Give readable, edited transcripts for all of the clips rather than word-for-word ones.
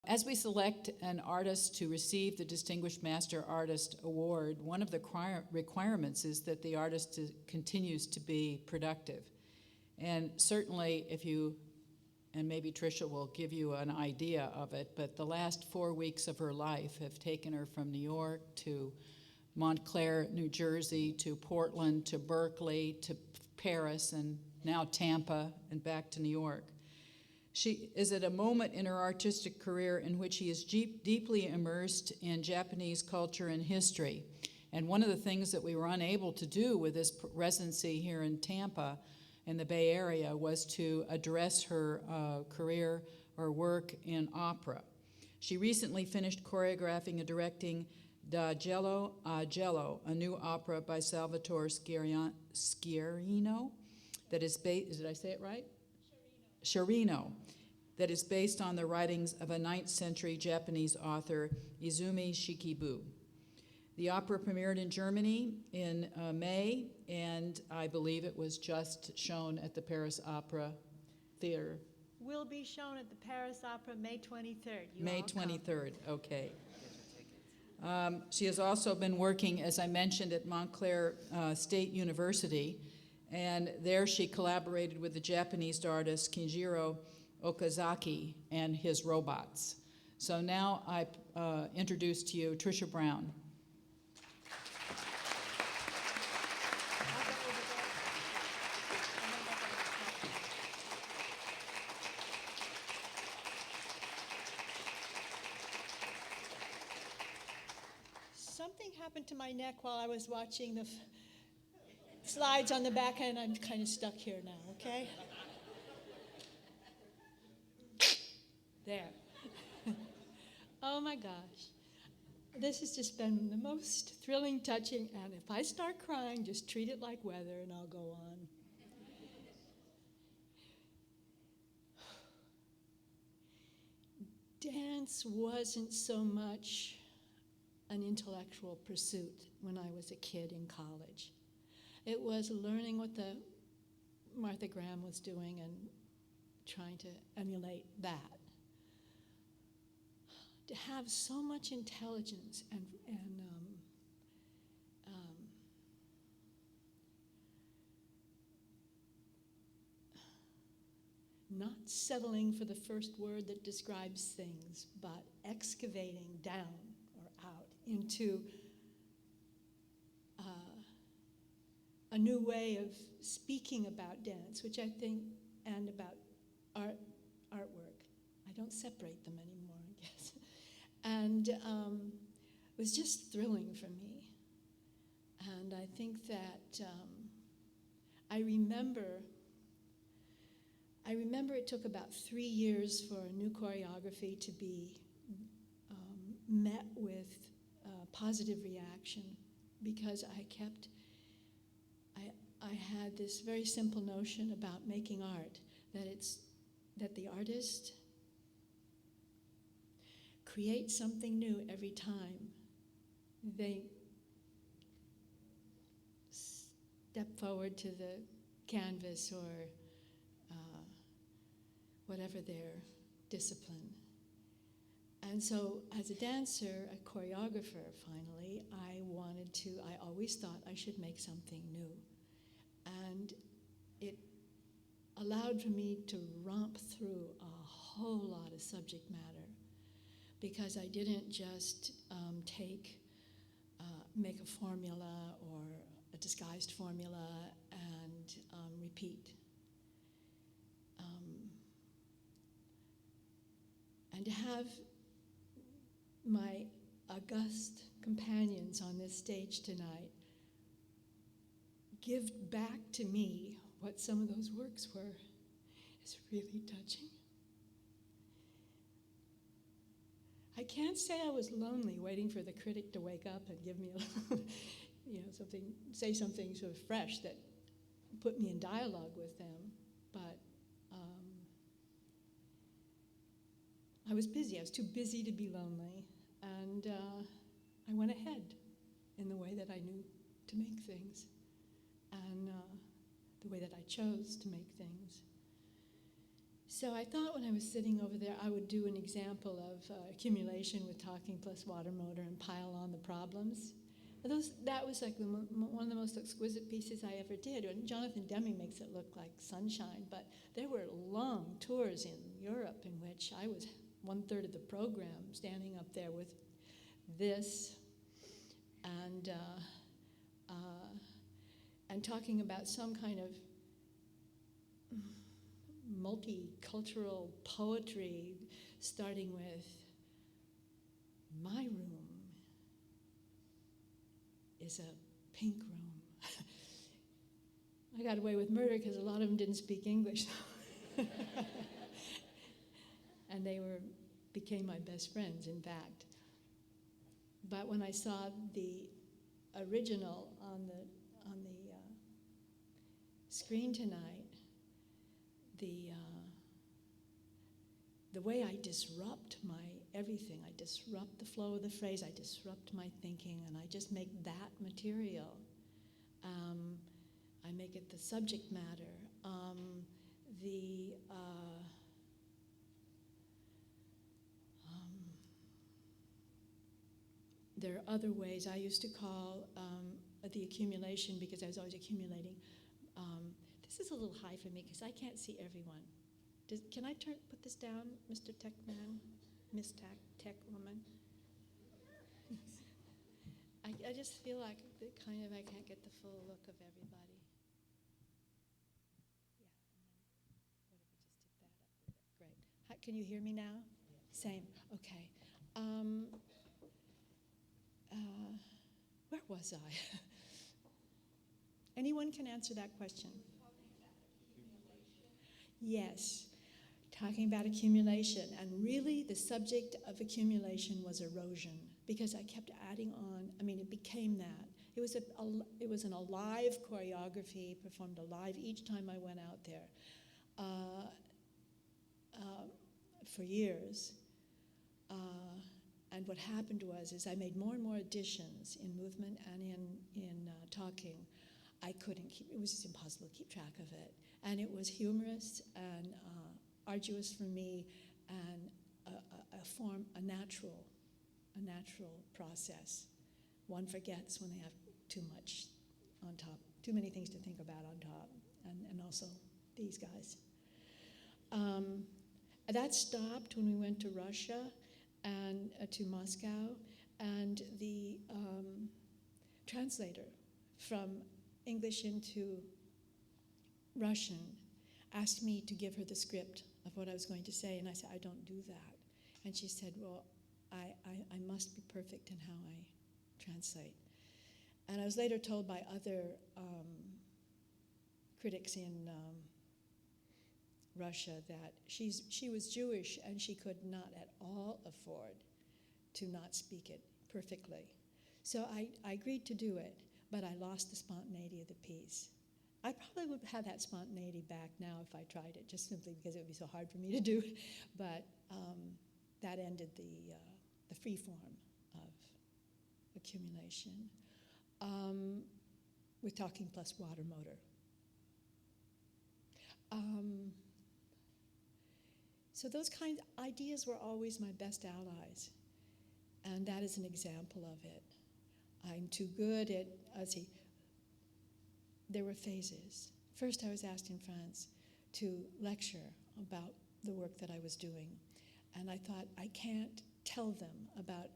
As we select an artist to receive the Distinguished Master Artist Award, one of the requirements is that the artist continues to be productive. And certainly if you, and maybe Trisha will give you an idea of it, but the last 4 weeks of her life have taken her from New York to Montclair, New Jersey, to Portland, to Berkeley, to Paris, and now Tampa, and back to New York. She is at a moment in her artistic career in which she is deeply immersed in Japanese culture and history. And one of the things that we were unable to do with this residency here in Tampa, in the Bay Area, was to address her career or work in opera. She recently finished choreographing and directing Da Jello a Jello, a new opera by Salvatore Sciarrino, that is based, did I say it right? Sciarrino, that is based on the writings of a 9th century Japanese author, Izumi Shikibu. The opera premiered in Germany in May, and I believe it was just shown at the Paris Opera Theater. Will be shown at the Paris Opera May 23rd. May 23rd, okay. She has also been working, as I mentioned, at Montclair State University, and there she collaborated with the Japanese artist Kinjiro Okazaki and his robots. So now I introduce to you Trisha Brown. Something happened to my neck while I was watching the slides on the back end. I'm kind of stuck here now, okay? There. Oh my gosh. This has just been the most thrilling, touching, and if I start crying, just treat it like weather and I'll go on. Dance wasn't so much an intellectual pursuit when I was a kid in college. It was learning what the Martha Graham was doing and trying to emulate that. To have so much intelligence and not settling for the first word that describes things, but excavating down or out into a new way of speaking about dance, which I think, and about artwork. I don't separate them anymore, I guess. And it was just thrilling for me. And I think that I remember it took about 3 years for a new choreography to be met with positive reaction, because I had this very simple notion about making art, that the artist creates something new every time they step forward to the canvas or whatever their discipline. And so as a dancer, a choreographer, finally, I always thought I should make something new. And it allowed for me to romp through a whole lot of subject matter, because I didn't just make a formula or a disguised formula and repeat. And to have my august companions on this stage tonight give back to me what some of those works were is really touching. I can't say I was lonely waiting for the critic to wake up and give me say something sort of fresh that put me in dialogue with them, but I was busy. I was too busy to be lonely, and I went ahead in the way that I knew to make things, and the way that I chose to make things. So I thought when I was sitting over there, I would do an example of accumulation with talking plus water motor and pile on the problems. That was like one of the most exquisite pieces I ever did. And Jonathan Demme makes it look like sunshine, but there were long tours in Europe in which I was 1/3 of the program, standing up there with this and talking about some kind of multicultural poetry, starting with my room is a pink room. I got away with murder because a lot of them didn't speak English. And they became my best friends, in fact. But when I saw the original on the screen tonight, the way I disrupt my everything, I disrupt the flow of the phrase, I disrupt my thinking, and I just make that material. I make it the subject matter. There are other ways. I used to call the accumulation, because I was always accumulating. This is a little high for me because I can't see everyone. Can I put this down, Mr. Tech Man, Miss Tech Woman? I just feel like I can't get the full look of everybody. Yeah, and then what if we just did that up there? Great. Can you hear me now? Same. Okay. Where was I? Anyone can answer that question? Yes, talking about accumulation. And really the subject of accumulation was erosion, because I kept adding on. I mean, it became that. It was an alive choreography, performed alive each time I went out there for years. And what happened is I made more and more additions in movement and in talking. I couldn't keep, it was just impossible to keep track of it. And it was humorous and arduous for me, and a natural process. One forgets when they have too much on top, too many things to think about on top, and also these guys. That stopped when we went to Russia and to Moscow, and the translator from English into Russian asked me to give her the script of what I was going to say, and I said, I don't do that. And she said, well, I must be perfect in how I translate. And I was later told by other critics in Russia that she was Jewish and she could not at all afford to not speak it perfectly. So I agreed to do it, but I lost the spontaneity of the piece. I probably would have that spontaneity back now if I tried it, just simply because it would be so hard for me to do. But that ended the free form of accumulation with talking plus water motor. So those kind of ideas were always my best allies, and that is an example of it. I'm too good at, there were phases. First, I was asked in France to lecture about the work that I was doing, and I thought, I can't tell them about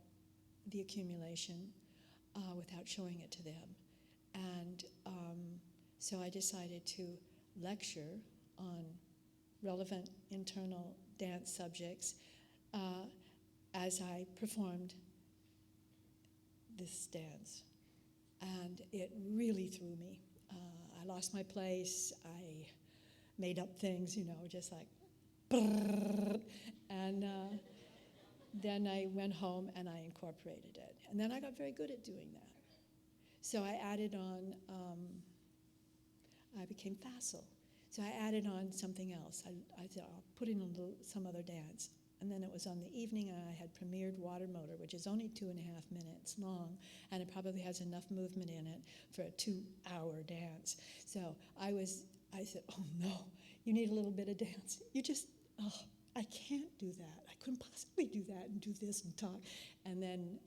the accumulation without showing it to them. And so I decided to lecture on relevant internal dance subjects as I performed this dance. And it really threw me. I lost my place. I made up things, just like, brrr, and then I went home and I incorporated it. And then I got very good at doing that. So I added on, I became facile. So I added on something else. I thought, I'll put in some other dance. And then it was on the evening, and I had premiered Water Motor, which is only 2.5 minutes long, and it probably has enough movement in it for a 2-hour dance. So I said, oh no, you need a little bit of dance. You just oh, I can't do that. I couldn't possibly do that and do this and talk. And then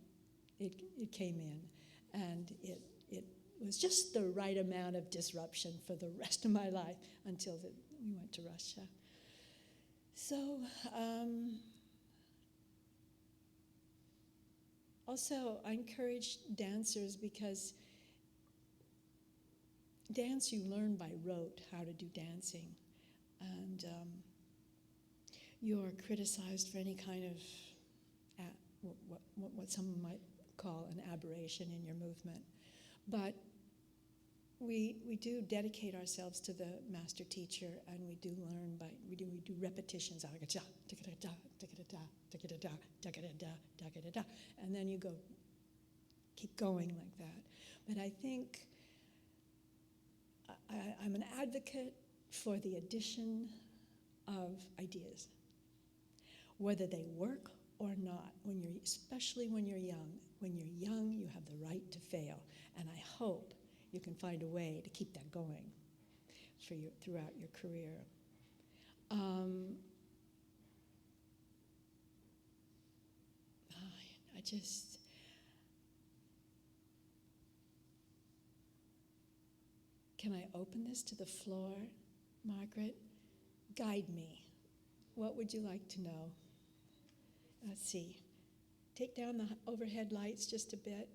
it came in, and it was just the right amount of disruption for the rest of my life until we went to Russia. So, also, I encourage dancers because dance you learn by rote how to do dancing, and you're criticized for any kind of what someone might call an aberration in your movement. But we do dedicate ourselves to the master teacher, and we do learn we do repetitions, and then you keep going like that. But I think I'm an advocate for the addition of ideas, whether they work or not. Especially when you're young. When you're young, you have the right to fail, and I hope you can find a way to keep that going throughout your career. Can I open this to the floor, Margaret? Guide me. What would you like to know? Let's see. Take down the overhead lights just a bit.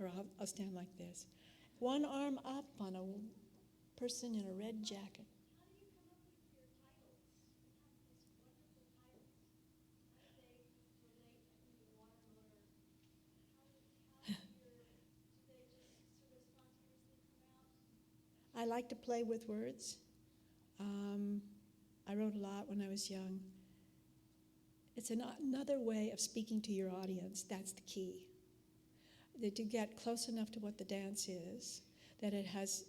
Or I'll stand like this. One arm up on a person in a red jacket. I like to play with words. I wrote a lot when I was young. It's another way of speaking to your audience. That's the key. That to get close enough to what the dance is, that it has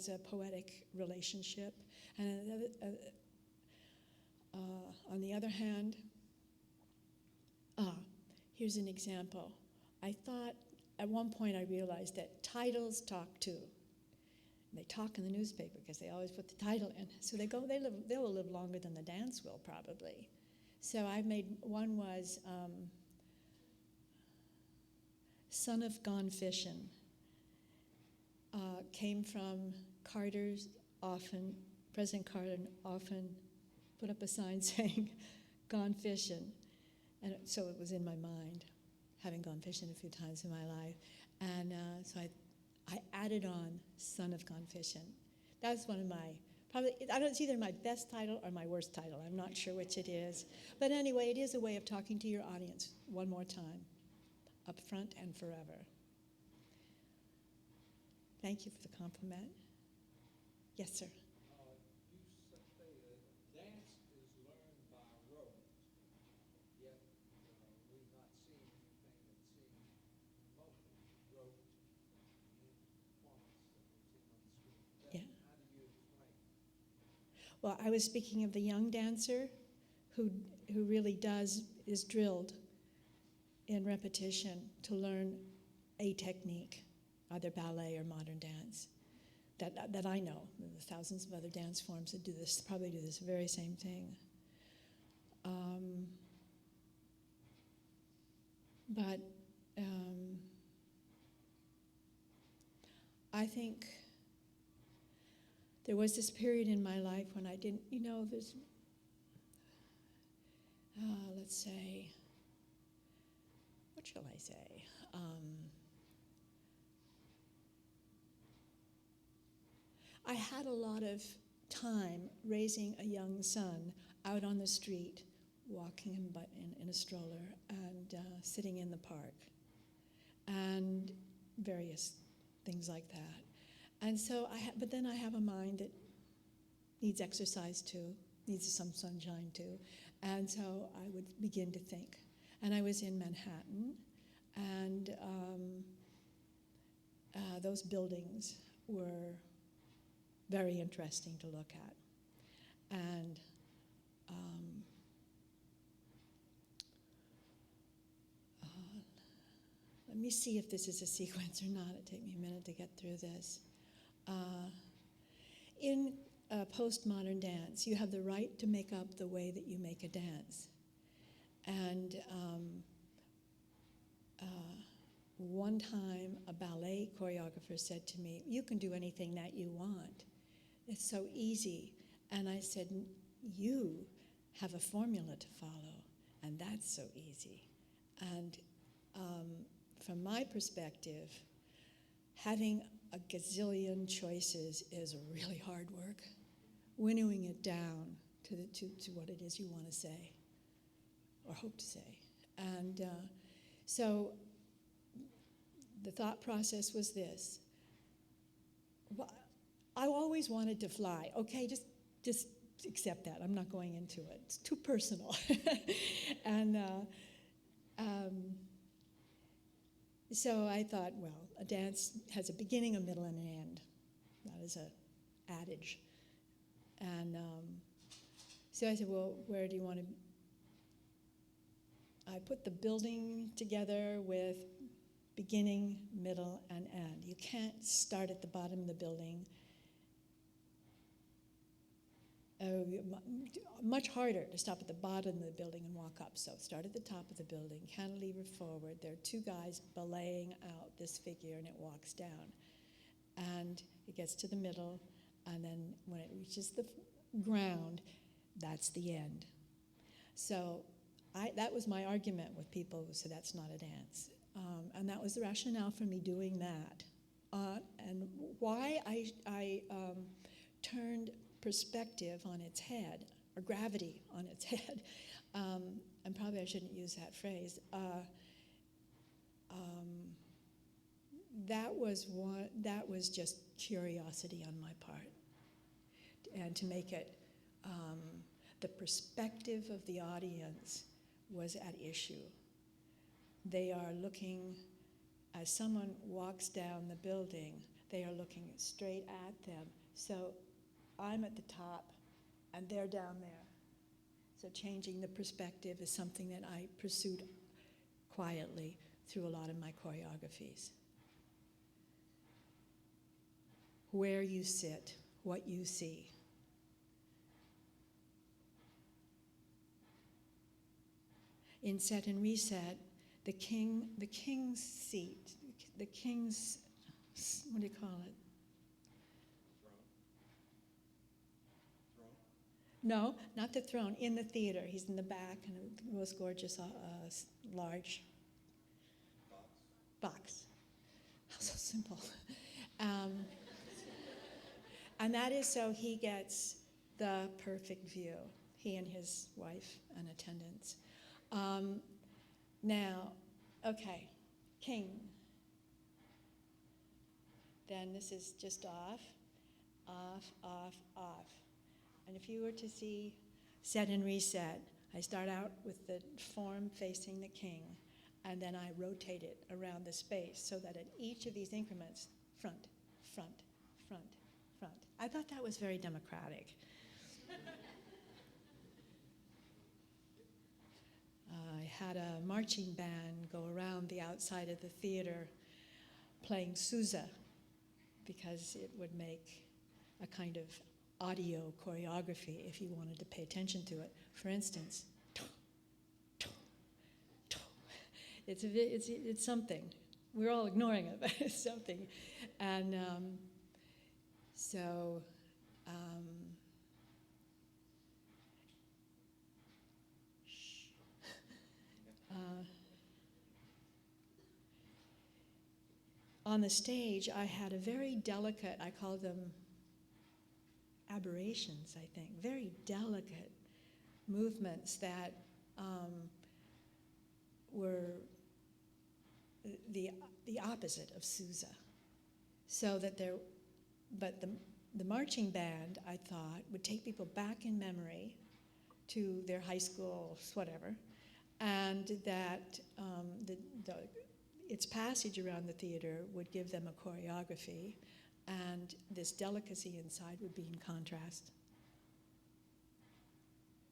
a poetic relationship, and on the other hand, here's an example. I thought at one point I realized that titles talk too. They talk in the newspaper because they always put the title in. So they will live longer than the dance will probably. So I made one was Son of Gone Fishin'. Came from President Carter often put up a sign saying, "Gone fishing," and so it was in my mind, having gone fishing a few times in my life, and so I added on "Son of Gone Fishing." That's one of my it's either my best title or my worst title. I'm not sure which it is, but anyway, it is a way of talking to your audience one more time, up front and forever. Thank you for the compliment. Yes, sir. You say dance is learned by rote, yet we've not seen anything that seems remotely rote in performance that we've seen on the screen. Yeah. How do you explain? Well, I was speaking of the young dancer who really is drilled in repetition to learn a technique, either ballet or modern dance, that I know. There are thousands of other dance forms that probably do this very same thing. But I think there was this period in my life when I didn't, let's say, what shall I say? I had a lot of time raising a young son out on the street, walking him in a stroller, and sitting in the park, and various things like that. And so, but then I have a mind that needs exercise too, needs some sunshine too, and so I would begin to think. And I was in Manhattan, and those buildings were very interesting to look at. And let me see if this is a sequence or not. It'll take me a minute to get through this. postmodern dance. You have the right to make up the way that you make a dance. And one time, a ballet choreographer said to me, "You can do anything that you want. It's so easy." And I said, "You have a formula to follow, and that's so easy." And from my perspective, having a gazillion choices is really hard work. Winnowing it down to what it is you want to say or hope to say. And so the thought process was this. I always wanted to fly. Okay, just accept that. I'm not going into it. It's too personal. And so I thought, well, a dance has a beginning, a middle, and an end. That is an adage. And so I said, well, where do you want to... I put the building together with beginning, middle, and end. You can't start at the bottom of the building. Much harder to stop at the bottom of the building and walk up. So start at the top of the building, cantilever forward. There are two guys belaying out this figure, and it walks down. And it gets to the middle, and then when it reaches the ground, that's the end. So that was my argument with people who said that's not a dance. And that was the rationale for me doing that. And why I turned perspective on its head, or gravity on its head, and probably I shouldn't use that phrase. That was just curiosity on my part, and to make it the perspective of the audience was at issue. They are looking, as someone walks down the building, they are looking straight at them. So I'm at the top, and they're down there. So changing the perspective is something that I pursued quietly through a lot of my choreographies. Where you sit, what you see. In Set and Reset, the king's seat, the king's, what do you call it? No, not the throne, in the theater. He's in the back in a most gorgeous, large box. How so simple. And that is so he gets the perfect view, he and his wife and attendants. Now, okay, king. Then this is just off, off, off, off. And if you were to see Set and Reset, I start out with the form facing the king, and then I rotate it around the space so that at each of these increments, front, front, front, front. I thought that was very democratic. I had a marching band go around the outside of the theater playing Sousa because it would make a kind of audio choreography if you wanted to pay attention to it. For instance, it's something. We're all ignoring it, but it's something. And on the stage, I had a very delicate, I call them aberrations, I think, very delicate movements that were the opposite of Sousa. So that but the marching band, I thought, would take people back in memory to their high school, whatever, and that its passage around the theater would give them a choreography, and this delicacy inside would be in contrast.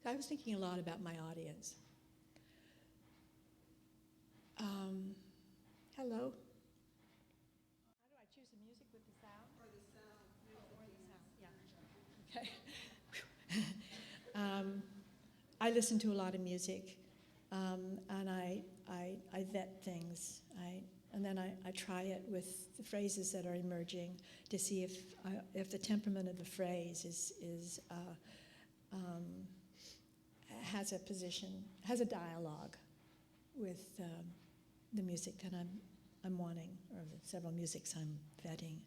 I was thinking a lot about my audience. Hello? How do I choose the music with the sound? Or the sound. Or the sound, yeah. Okay. I listen to a lot of music, and I vet things. And then I try it with the phrases that are emerging to see if the temperament of the phrase has a position, has a dialogue with the music that I'm wanting, or the several musics I'm vetting.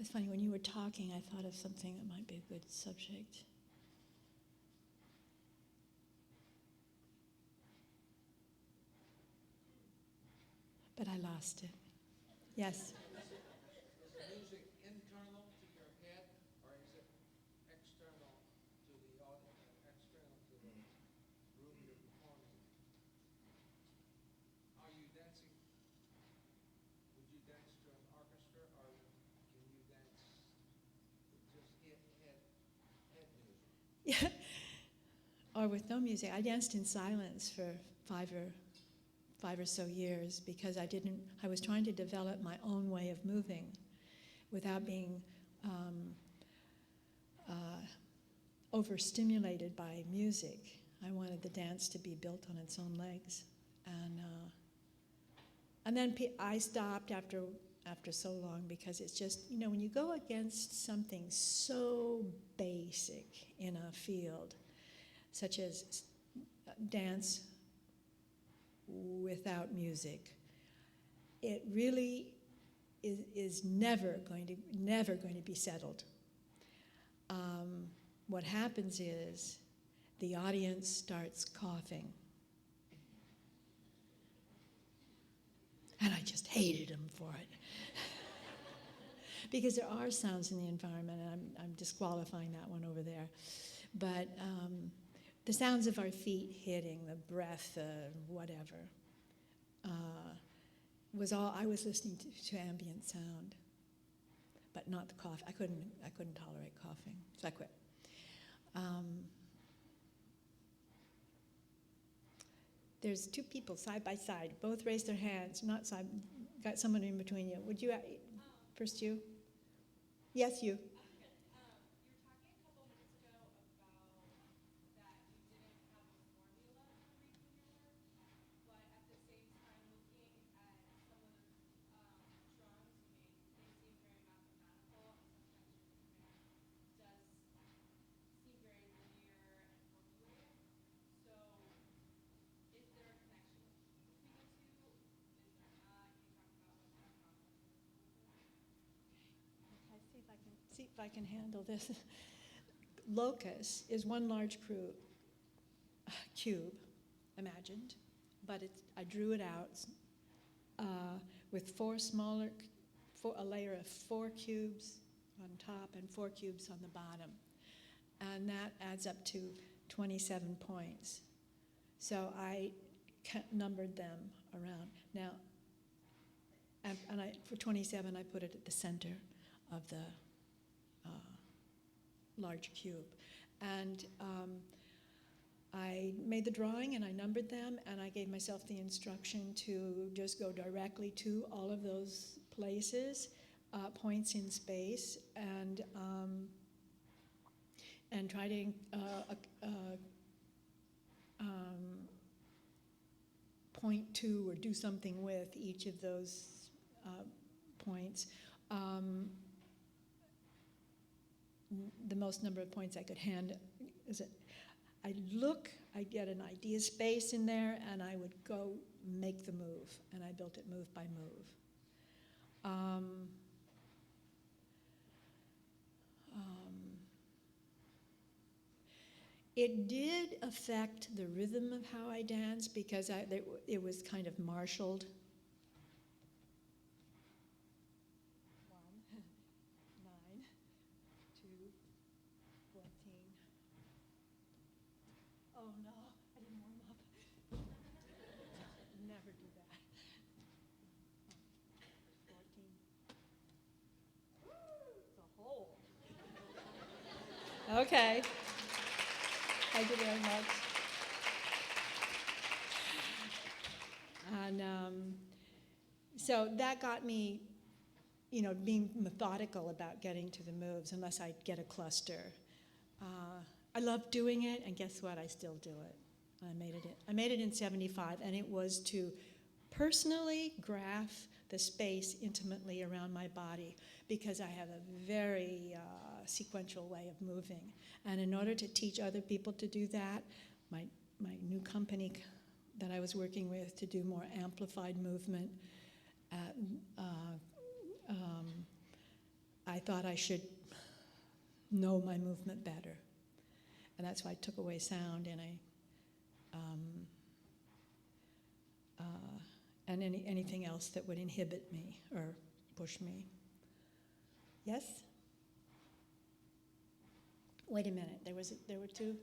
It's funny, when you were talking, I thought of something that might be a good subject. But I lost it. Yes? Is the music internal to your head, or is it external to the audience, external to the room you're performing in? Are you dancing? Would you dance to an orchestra, or can you dance with just head music? Yeah. Or with no music. I danced in silence for five or so years because I was trying to develop my own way of moving without being overstimulated by music. I wanted the dance to be built on its own legs. And then I stopped after so long because it's just, when you go against something so basic in a field, such as dance without music, it really is never going to be settled. What happens is the audience starts coughing. And I just hated them for it. Because there are sounds in the environment, and I'm disqualifying that one over there. But the sounds of our feet hitting, the breath, whatever, was all I was listening to ambient sound, but not the cough. I couldn't tolerate coughing, so I quit. There's two people side by side, both raised their hands, not side. Got someone in between you. Would you first you? Yes, you. See if I can handle this. Locus is one large cube, imagined, but I drew it out with a layer of 4 cubes on top and 4 cubes on the bottom. And that adds up to 27 points. So I numbered them around. Now, and for 27, I put it at the center of the large cube. And I made the drawing and I numbered them, and I gave myself the instruction to just go directly to all of those places, points in space, and try to point to or do something with each of those points. The most number of points I could hand is it. I'd get an idea space in there, and I would go make the move, and I built it move by move. It did affect the rhythm of how I danced because it was kind of marshaled. 1, 9, 2, 14. Oh no, I didn't warm up. Never do that. 14. It's a hole. Okay. Thank you very much. And so that got me being methodical about getting to the moves unless I get a cluster. I love doing it, and guess what? I still do it. I made it in '75, and it was to personally graph the space intimately around my body because I have a very sequential way of moving. And in order to teach other people to do that, my new company that I was working with to do more amplified movement, I thought I should know my movement better. And that's why I took away sound and anything else that would inhibit me or push me. Yes? Wait a minute. There were two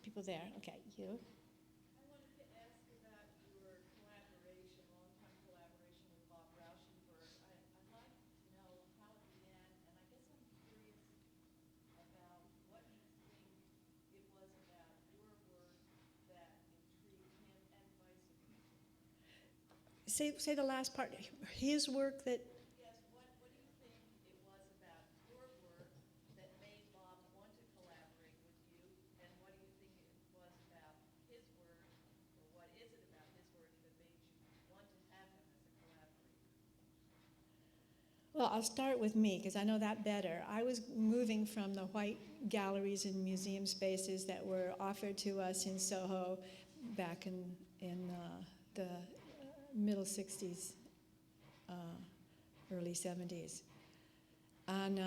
people there. Okay, you. I wanted to ask about your collaboration, long-time collaboration with Bob Rauschenberg. I'd like to know how it began, and I guess I'm curious about what you think it was about your work that intrigued him and vice versa. Say the last part. His work that. Yes, what do you think it was about your work that made Bob want to collaborate with you, and what do you think it was about his work, or what is it about his work that made you want to have him as a collaborator? Well, I'll start with me because I know that better. I was moving from the white galleries and museum spaces that were offered to us in Soho back in the middle 60s, early 70s. And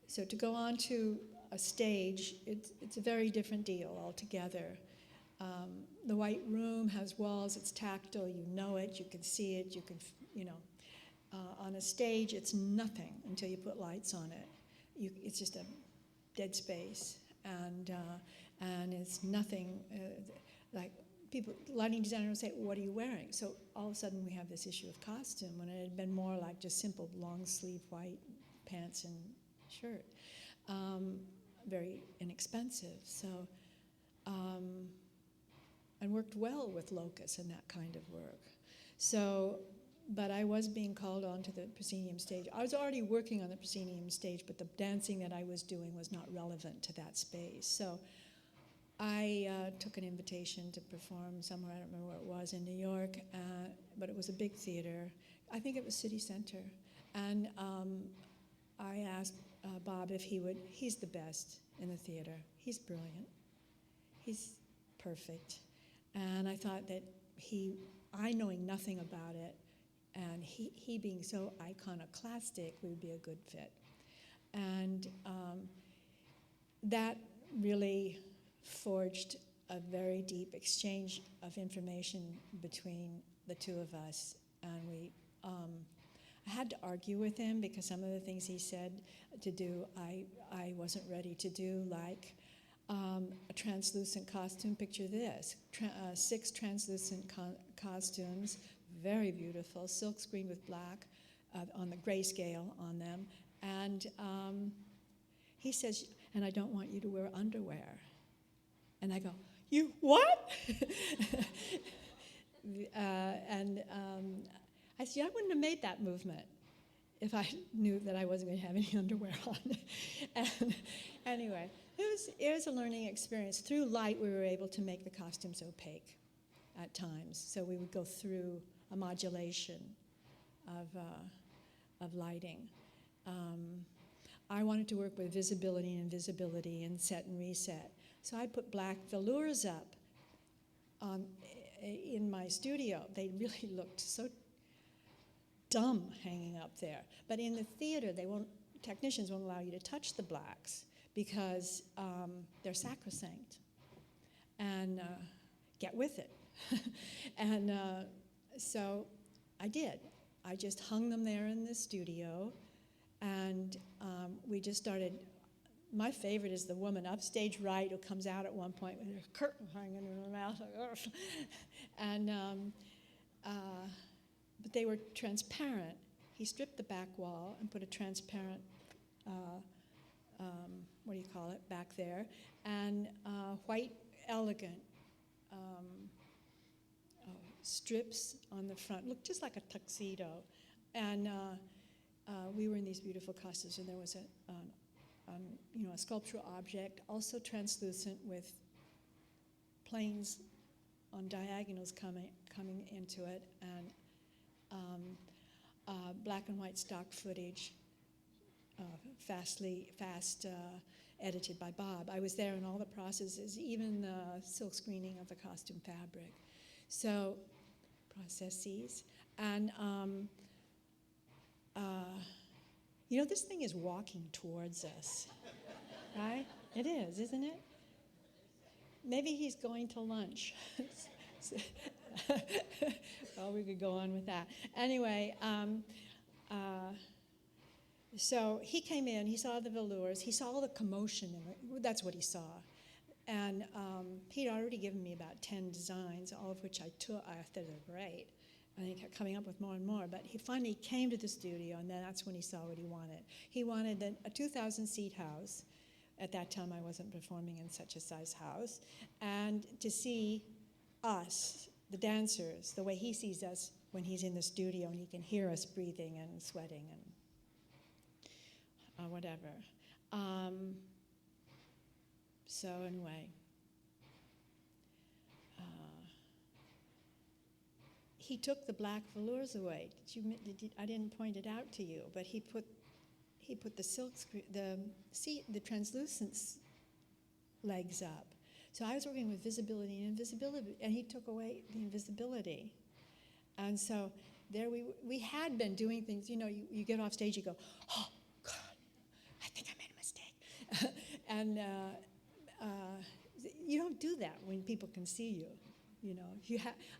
so to go on to a stage, it's a very different deal altogether. The White Room has walls, it's tactile, you know it, you can see it, you can, on a stage, it's nothing until you put lights on it. It's just a dead space, and it's nothing, like people, lighting designers will say, what are you wearing? So all of a sudden we have this issue of costume when it had been more like just simple long sleeve white pants and shirt. Very inexpensive, so, and worked well with Locus and that kind of work. So, but I was being called onto the proscenium stage. I was already working on the proscenium stage, but the dancing that I was doing was not relevant to that space. So I took an invitation to perform somewhere, I don't remember where it was, in New York, but it was a big theater. I think it was City Center. And I asked Bob if he would, he's the best in the theater. He's brilliant. He's perfect. And I thought that I knowing nothing about it, and he being so iconoclastic would be a good fit. And that really forged a very deep exchange of information between the two of us. And I had to argue with him because some of the things he said to do, I wasn't ready to do, like a translucent costume. Picture this, 6 translucent costumes, very beautiful, silk screen with black on the grayscale on them. And he says, and I don't want you to wear underwear. And I go, you what? I said, I wouldn't have made that movement if I knew that I wasn't going to have any underwear on. And anyway, it was a learning experience. Through light, we were able to make the costumes opaque at times. So we would go through a modulation of lighting. I wanted to work with visibility and invisibility and set and reset. So I put black velours up in my studio. They really looked so dumb hanging up there. But in the theater, technicians won't allow you to touch the blacks because they're sacrosanct. And get with it. And so I did. I just hung them there in the studio, and we just started. My favorite is the woman upstage right who comes out at one point with her curtain hanging in her mouth. And but they were transparent. He stripped the back wall and put a transparent, what do you call it, back there, and white, elegant strips on the front. Looked just like a tuxedo. And we were in these beautiful costumes, and there was a sculptural object, also translucent, with planes on diagonals coming into it, and black and white stock footage, fast edited by Bob. I was there in all the processes, even the silk screening of the costume fabric. So, processes. And, this thing is walking towards us, right? It is, isn't it? Maybe he's going to lunch. Well, we could go on with that. Anyway, so he came in, he saw the velours, he saw all the commotion, that's what he saw. And he'd already given me about 10 designs, all of which I took. I thought they were great. And he kept coming up with more and more. But he finally came to the studio, and then that's when he saw what he wanted. He wanted a 2,000-seat house. At that time, I wasn't performing in such a size house. And to see us, the dancers, the way he sees us when he's in the studio, and he can hear us breathing and sweating and whatever. So anyway, he took the black velours away. I didn't point it out to you, but he put the silk screen, the translucent legs up. So I was working with visibility and invisibility, and he took away the invisibility. And so there we had been doing things. You get off stage, you go, oh God, I think I made a mistake, and you don't do that when people can see you.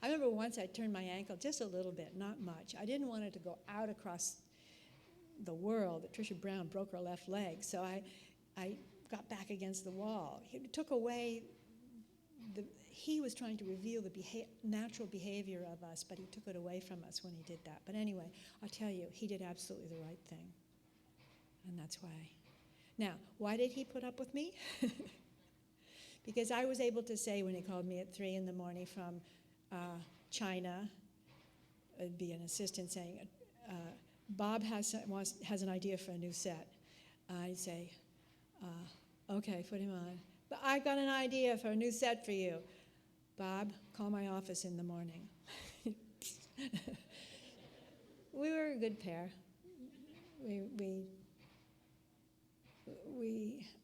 I remember once I turned my ankle just a little bit, not much. I didn't want it to go out across the world. Trisha Brown broke her left leg, so I got back against the wall. He took away he was trying to reveal the natural behavior of us, but he took it away from us when he did that. But anyway, I'll tell you, he did absolutely the right thing, and that's why. Now, why did he put up with me? Because I was able to say when he called me at 3 a.m. from China, it'd be an assistant saying, Bob has an idea for a new set. I'd say, okay, put him on. But I got an idea for a new set for you. Bob, call my office in the morning. We were a good pair.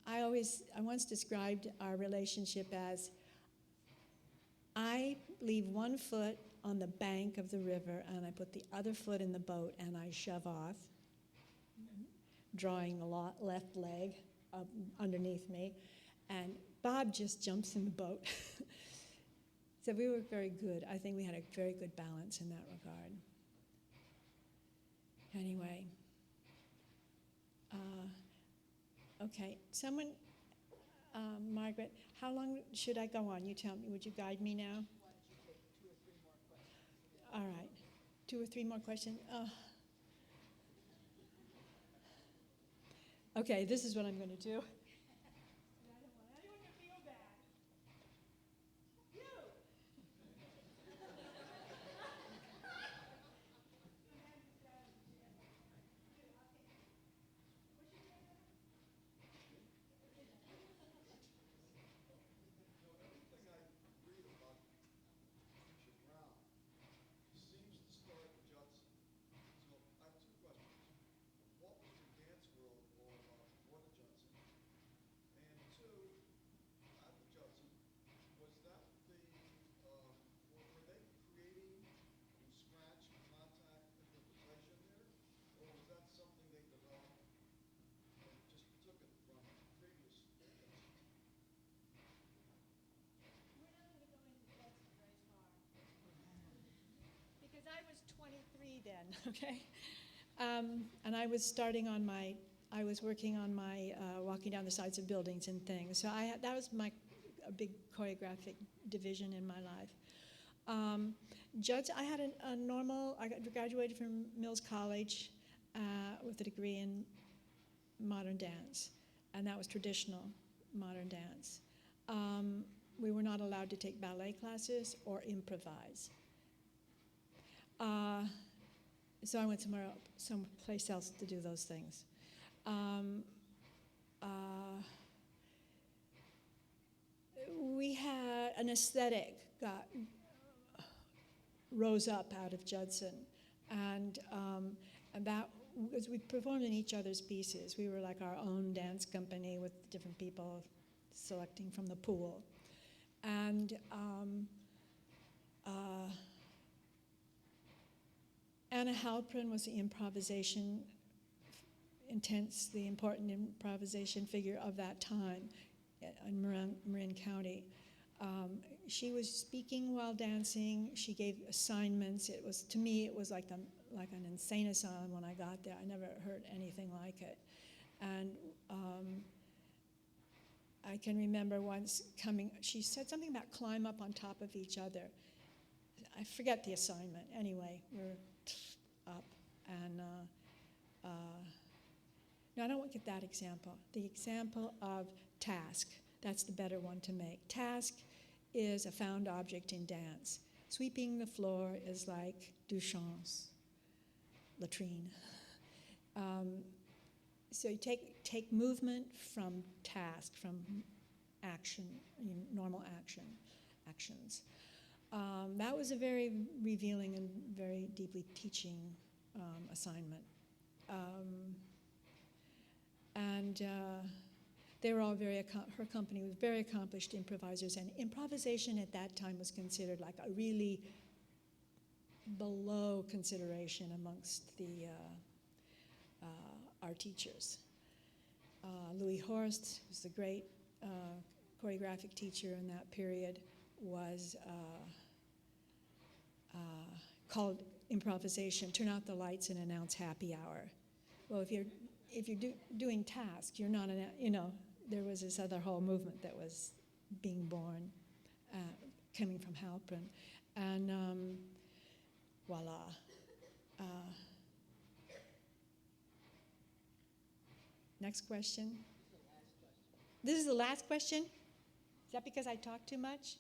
I once described our relationship as, I leave one foot on the bank of the river and I put the other foot in the boat and I shove off, drawing the left leg up underneath me, and Bob just jumps in the boat. So we were very good. I think we had a very good balance in that regard. Anyway. Okay, someone, Margaret, how long should I go on? You tell me. Would you guide me now? Why don't you take 2 or 3 more questions? All right. 2 or 3 more questions. Okay, this is what I'm going to do. I don't want anyone to feel bad. You! Everything I read about Trisha Brown seems to start at Judson. So I have 2 questions. What was the dance world all about before the Judson? And 2, at the Judson, was that were they creating from scratch contact improvisation there? Or was that something they developed and just took it from previous Judson? We're not going to go into Judson very far. Because I was 23 then, okay? And I was working on my walking down the sides of buildings and things. So that was a big choreographic division in my life. I had I graduated from Mills College with a degree in modern dance, and that was traditional modern dance. We were not allowed to take ballet classes or improvise. so I went someplace else to do those things. We had an aesthetic rose up out of Judson, and that as we performed in each other's pieces, we were like our own dance company with different people selecting from the pool, and Anna Halprin was the the important improvisation figure of that time in Marin County. She was speaking while dancing. She gave assignments. To me, it was like an insane asylum when I got there. I never heard anything like it. And I can remember once she said something about climb up on top of each other. I forget the assignment. Anyway, we're up. And no, I don't want to get that example. The example of task, that's the better one to make. Task is a found object in dance. Sweeping the floor is like Duchamp's latrine. So you take movement from task, from action, normal actions. That was a very revealing and very deeply teaching assignment. And they were all her company was very accomplished improvisers, and improvisation at that time was considered like a really below consideration amongst our teachers. Louis Horst, who's the great choreographic teacher in that period, was called improvisation, turn out the lights and announce happy hour. Well, if you're doing task, you're not, there was this other whole movement that was being born, coming from Halprin. And voila. Next question. This is the last question? Is that because I talk too much?